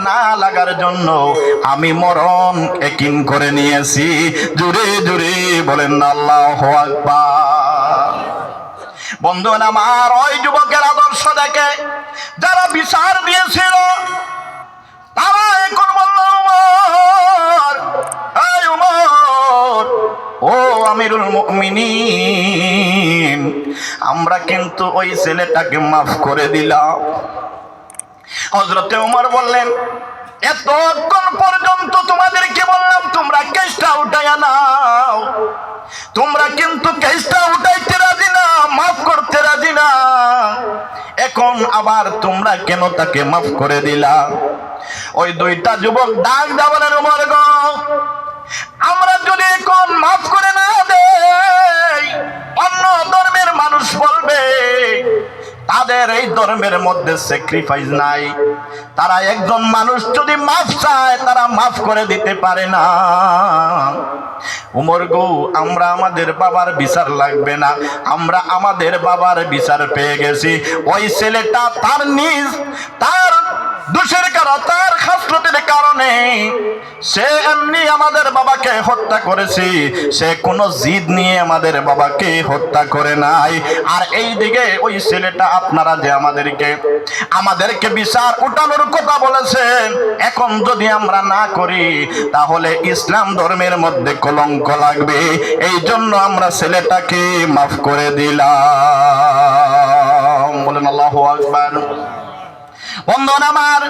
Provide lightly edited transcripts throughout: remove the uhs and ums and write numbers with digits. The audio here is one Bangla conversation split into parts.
না লাগার জন্য আমি মরণ একিন করে নিয়েছি। জোরে জোরে বলেন আল্লাহু আকবার। বন্ধুরা আমার, ওই যুবকের আদর্শ দেখে যারা বিচার দিয়েছিল তারা এখন বলল, উমর, এই উমর, ও আমিরুল মুমিনিন, আমরা কিন্তু ওই ছেলেটাকে মাফ করে দিলাম। হযরতে ওমর বললেন, এতক্ষণ পর্যন্ত তোমাদেরকে বললাম তোমরা কেসটা উঠাইয়া নাও, তোমরা কিন্তু কেসটা উঠাইতে রাজি না, মাফ করতে রাজি না, এখন আবার তোমরা কেন তাকে মাফ করে দিলা? ওই দুইটা যুবক ডাক দেয়া বলেন, ওমর গো, আমরা যদি এখন মাফ করে না দেই, অন্য ধর্মের মানুষ বলবে তাদের এই ধর্মের মধ্যে স্যাক্রিফাইস নাই, তারা একজন মানুষ যদি মাফ চায় তারা মাফ করে দিতে পারে না। উমর গো, আমরা আমাদের বাবার বিচার লাগবে না, আমরা আমাদের বাবার বিচার পেয়ে গেছি। ওই ছেলেটা তার দোষের কারণে, তার খাসলতের কারণে সে এমনি আমাদের বাবাকে হত্যা করেছে, সে কোনো জিদ নিয়ে আমাদের বাবাকে হত্যা করে নাই। আর এই দিকে ওই ছেলেটা আপনারা যে আমাদেরকে বিচার উঠানোর কথা বলেছেন, এখন যদি আমরা না করি তাহলে ইসলাম ধর্মের মধ্যে কলঙ্ক লাগবে, এই জন্য আমরা ছেলেটাকে মাফ করে দিলাম। বলেন আল্লাহু আকবার। বন্ধুরা আমার,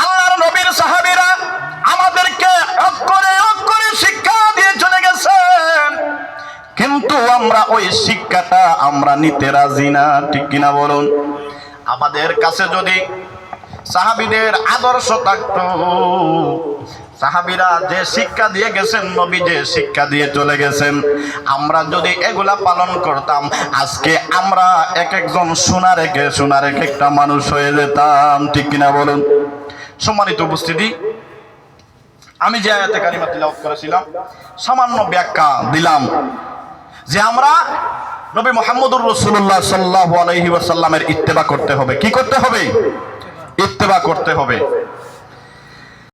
আল্লাহর নবীর সাহাবীরা আমাদেরকে অক্ষরে অক্ষরে শিক্ষা দিয়ে চলে গেছেন, কিন্তু আমরা ওই শিক্ষাটা আমরা নিতে রাজি না, ঠিক কিনা বলুন? আমাদের কাছে যদি সাহাবীদের আদর্শ থাকতো, সাহাবীরা যে শিক্ষা দিয়ে গেছেন, নবী যে শিক্ষা দিয়ে চলে গেছেন, আমরা যদি এগুলা পালন করতাম, আজকে আমরা এক একজন সোনার এক একটা মানুষ হয়ে যেতাম, ঠিক কিনা বলুন? সম্মানিত উপস্থিতি, আমি যে আয়াতে কারিমা তিলাওয়াত করেছিলাম সামান্য ব্যাখ্যা দিলাম যে আমরা নবী মুহাম্মদুর রাসূলুল্লাহ সাল্লাল্লাহু আলাইহি ওয়াসাল্লামের ইত্তেবা করতে হবে। কি করতে হবে? ইত্তেবা করতে হবে।